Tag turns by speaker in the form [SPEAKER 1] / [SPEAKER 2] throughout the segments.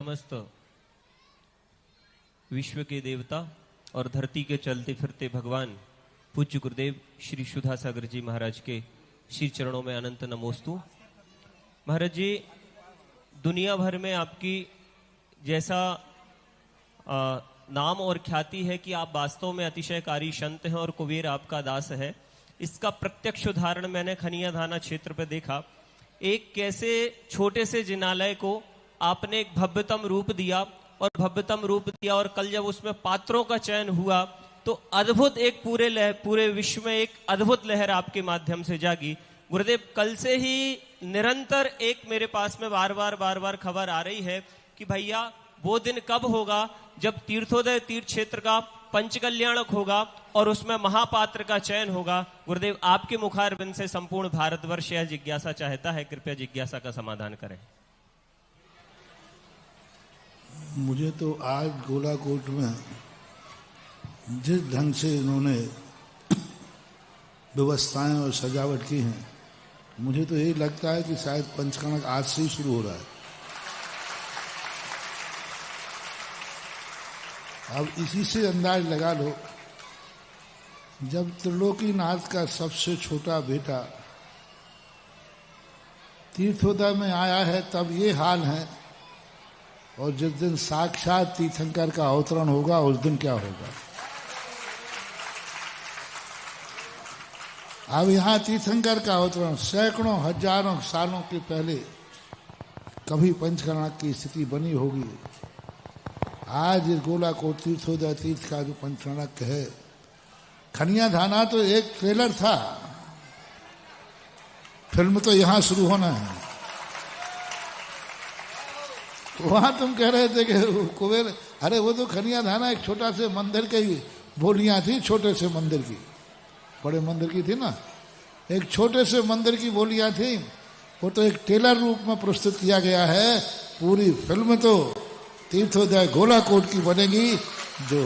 [SPEAKER 1] समस्त विश्व के देवता और धरती के चलते फिरते भगवान पूज्य गुरुदेव श्री सुधा सागर जी महाराज के श्री चरणों में अनंत नमोस्तु। महाराज जी, दुनिया भर में आपकी जैसा नाम और ख्याति है कि आप वास्तव में अतिशयकारी संत हैं और कुबेर आपका दास है, इसका प्रत्यक्ष उदाहरण मैंने खनिया धाना क्षेत्र पर देखा। एक कैसे छोटे से जिनालय को आपने एक भव्यतम रूप दिया और कल जब उसमें पात्रों का चयन हुआ तो अद्भुत एक पूरे विश्व में एक अद्भुत लहर आपके माध्यम से जागी। गुरुदेव, कल से ही निरंतर एक मेरे पास में बार बार खबर आ रही है कि भैया वो दिन कब होगा जब तीर्थोदय तीर्थ क्षेत्र का पंचकल्याणक होगा और उसमें महापात्र का चयन होगा। गुरुदेव, आपके मुखारबिंद से संपूर्ण भारतवर्ष यह जिज्ञासा चाहता है, कृपया जिज्ञासा का समाधान करें।
[SPEAKER 2] मुझे तो आज गोलाकोट में जिस ढंग से इन्होंने व्यवस्थाएं और सजावट की हैं, मुझे तो यही लगता है कि शायद पंचकणक आज से ही शुरू हो रहा है। अब इसी से अंदाज लगा लो, जब त्रिलोकीनाथ का सबसे छोटा बेटा तीर्थोदय में आया है तब ये हाल है, और जिस दिन साक्षात तीर्थंकर का अवतरण होगा उस दिन क्या होगा। अब यहाँ तीर्थंकर का अवतरण सैकड़ों हजारों सालों के पहले कभी पंचकणक की स्थिति बनी होगी। आज इस गोलाकोट तीर्थोदय तीर्थ का जो पंचकणक है, खनिया धाना तो एक ट्रेलर था, फिल्म तो यहाँ शुरू होना है। वहां तुम कह रहे थे कि कुबेर, अरे वो तो खनिया धाना एक छोटा से मंदिर की बोलियां थी, छोटे से मंदिर की, बड़े मंदिर की थी ना, एक छोटे से मंदिर की बोलियां थी। वो तो एक टेलर रूप में प्रस्तुत किया गया है। पूरी फिल्म तो तीर्थोदय गोलाकोट की बनेगी। जो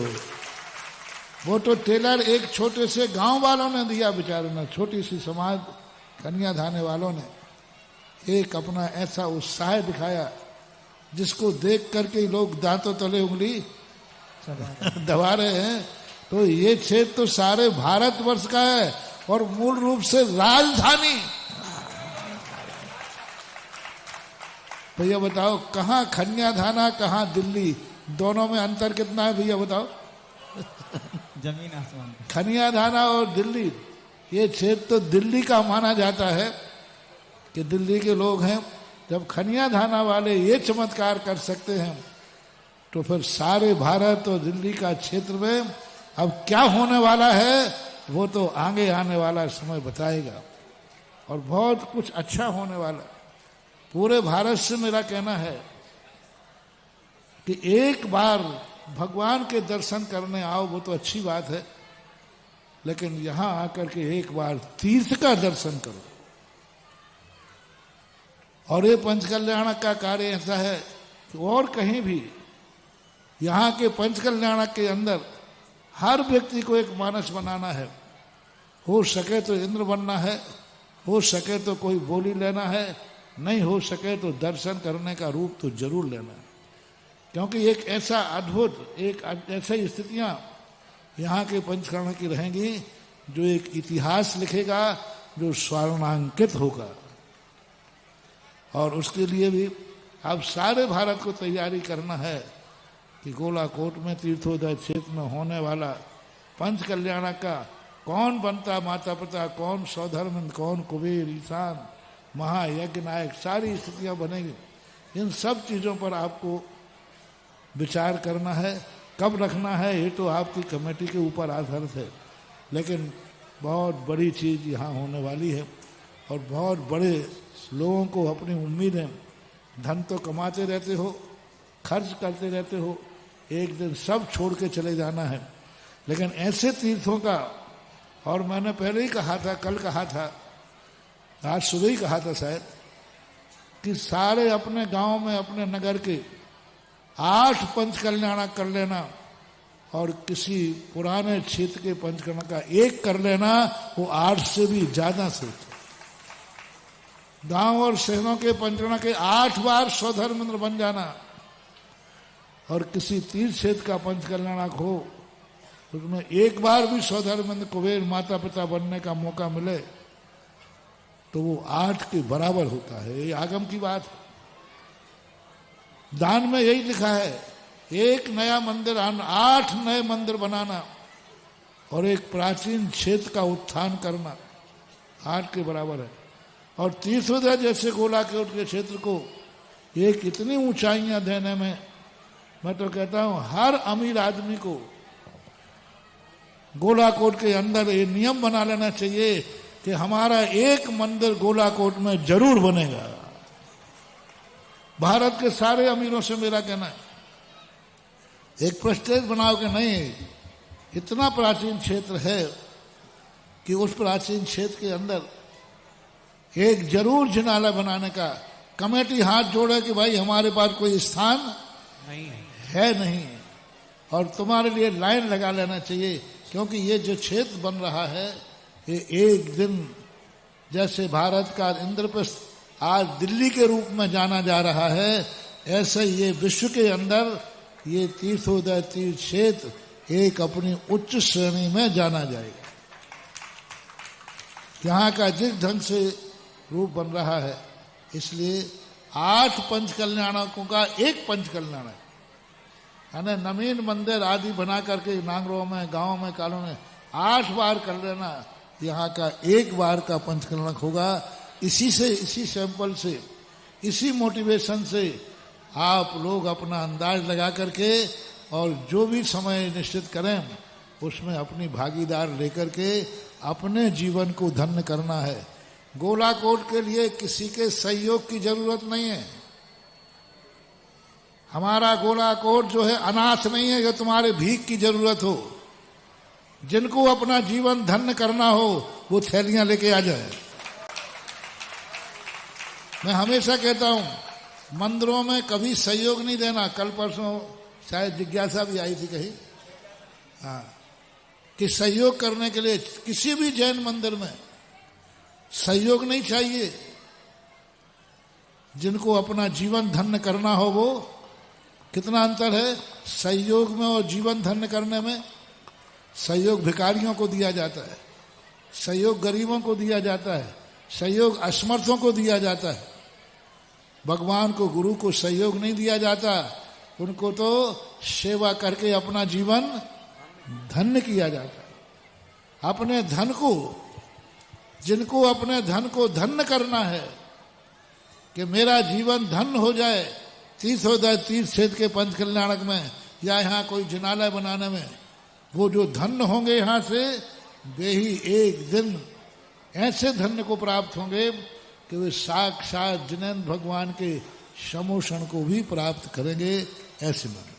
[SPEAKER 2] वो तो टेलर एक छोटे से गांव वालों ने दिया, बेचारों ने, छोटी सी समाज खनिया धाने वालों ने एक अपना ऐसा उत्साह दिखाया जिसको देख करके लोग दांतों तले उंगली दबा रहे हैं। तो ये क्षेत्र तो सारे भारतवर्ष का है और मूल रूप से राजधानी। भैया बताओ, कहाँ खनिया धाना, कहाँ दिल्ली, दोनों में अंतर कितना है भैया बताओ?
[SPEAKER 3] जमीन आसमान।
[SPEAKER 2] खनिया धाना और दिल्ली, ये क्षेत्र तो दिल्ली का माना जाता है कि दिल्ली के लोग हैं। जब खनिया धाना वाले ये चमत्कार कर सकते हैं तो फिर सारे भारत और दिल्ली का क्षेत्र में अब क्या होने वाला है वो तो आगे आने वाला समय बताएगा, और बहुत कुछ अच्छा होने वाला। पूरे भारत से मेरा कहना है कि एक बार भगवान के दर्शन करने आओ, वो तो अच्छी बात है, लेकिन यहां आकर के एक बार तीर्थ का दर्शन करो। और ये पंचकल्याणक का कार्य ऐसा है कि और कहीं भी यहाँ के पंचकल्याणक के अंदर हर व्यक्ति को एक मानस बनाना है। हो सके तो इंद्र बनना है, हो सके तो कोई बोली लेना है, नहीं हो सके तो दर्शन करने का रूप तो जरूर लेना है। क्योंकि एक ऐसा अद्भुत, एक ऐसी स्थितियाँ यहाँ के पंचकर्ण की रहेंगी जो एक इतिहास लिखेगा, जो स्वर्णांकित होगा। और उसके लिए भी अब सारे भारत को तैयारी करना है कि गोलाकोट में तीर्थोदय क्षेत्र में होने वाला पंचकल्याणक का कौन बनता माता पिता, कौन सौधर्मंद, कौन कुबेर, ईशान, महायज्ञ नायक, सारी स्थितियां बनेगी। इन सब चीजों पर आपको विचार करना है। कब रखना है ये तो आपकी कमेटी के ऊपर आधारित है, लेकिन बहुत बड़ी चीज यहाँ होने वाली है और बहुत बड़े लोगों को अपनी उम्मीद है। धन तो कमाते रहते हो, खर्च करते रहते हो, एक दिन सब छोड़ के चले जाना है। लेकिन ऐसे तीर्थों का, और मैंने पहले ही कहा था, कल कहा था, आज सुबह ही कहा था शायद, कि सारे अपने गांव में, अपने नगर के 8 पंचकल्याणक कर लेना और किसी पुराने क्षेत्र के पंचकर्ण का 1 कर लेना, वो 8 से भी ज्यादा से। गांव और शहरों के पंचकर्ण के 8 बार स्वधर्मेंद्र बन जाना, और किसी तीर्थ क्षेत्र का पंच कल्याणक हो, उसमें एक बार भी सौधर्मंद कुबेर माता पिता बनने का मौका मिले तो वो 8 के बराबर होता है। ये आगम की बात है। दान में यही लिखा है, एक नया मंदिर 8 नए मंदिर बनाना और एक प्राचीन क्षेत्र का उत्थान करना 8 के बराबर है। और तीर्थोदय जैसे गोलाकोट के क्षेत्र को एक इतनी ऊंचाइयां देने में मैं तो कहता हूं हर अमीर आदमी को गोलाकोट के अंदर ये नियम बना लेना चाहिए कि हमारा एक मंदिर गोलाकोट में जरूर बनेगा। भारत के सारे अमीरों से मेरा कहना है, एक प्रेस्टेज बनाओ कि नहीं, इतना प्राचीन क्षेत्र है कि उस प्राचीन क्षेत्र के अंदर एक जरूर जिनालय बनाने का कमेटी हाथ जोड़े कि भाई हमारे पास कोई स्थान है नहीं, और तुम्हारे लिए लाइन लगा लेना चाहिए, क्योंकि ये जो क्षेत्र बन रहा है ये एक दिन जैसे भारत का इंद्रप्रस्थ आज दिल्ली के रूप में जाना जा रहा है, ऐसे ये विश्व के अंदर ये तीर्थोदय तीर्थ क्षेत्र एक अपनी उच्च श्रेणी में जाना जाएगा। यहाँ का जिस ढंग से रूप बन रहा है, इसलिए 8 पंच कल्याणकों का एक पंच कल्याणक, यानी नवीन मंदिर आदि बना करके नांगरों में, गांव में, कालों में 8 बार कर लेना, यहाँ का एक बार का पंच कल्याणक होगा। इसी से, इसी सैंपल से, इसी मोटिवेशन से आप लोग अपना अंदाज लगा करके और जो भी समय निश्चित करें उसमें अपनी भागीदार लेकर के अपने जीवन को धन्य करना है। गोलाकोट के लिए किसी के सहयोग की जरूरत नहीं है। हमारा गोलाकोट जो है अनाथ नहीं है कि तुम्हारे भीख की जरूरत हो। जिनको अपना जीवन धन्य करना हो वो थैलियां लेके आ जाए। मैं हमेशा कहता हूं मंदिरों में कभी सहयोग नहीं देना। कल परसों शायद जिज्ञासा भी आई थी कहीं, हाँ, कि सहयोग करने के लिए किसी भी जैन मंदिर में सहयोग नहीं चाहिए। जिनको अपना जीवन धन्य करना हो वो, कितना अंतर है सहयोग में और जीवन धन्य करने में। सहयोग भिखारियों को दिया जाता है, सहयोग गरीबों को दिया जाता है, सहयोग असमर्थों को दिया जाता है। भगवान को, गुरु को सहयोग नहीं दिया जाता। उनको तो सेवा करके अपना जीवन धन्य किया जाता है। अपने धन को, जिनको अपने धन को धन्य करना है कि मेरा जीवन धन्य हो जाए, तीर्थोदय तीर्थ क्षेत्र के पंच कल्याणक में या यहाँ कोई जिनालय बनाने में, वो जो धन्य होंगे यहाँ से, वे ही एक दिन ऐसे धन्य को प्राप्त होंगे कि वे साक्षात जिनेंद्र भगवान के समोषण को भी प्राप्त करेंगे। ऐसे मानो।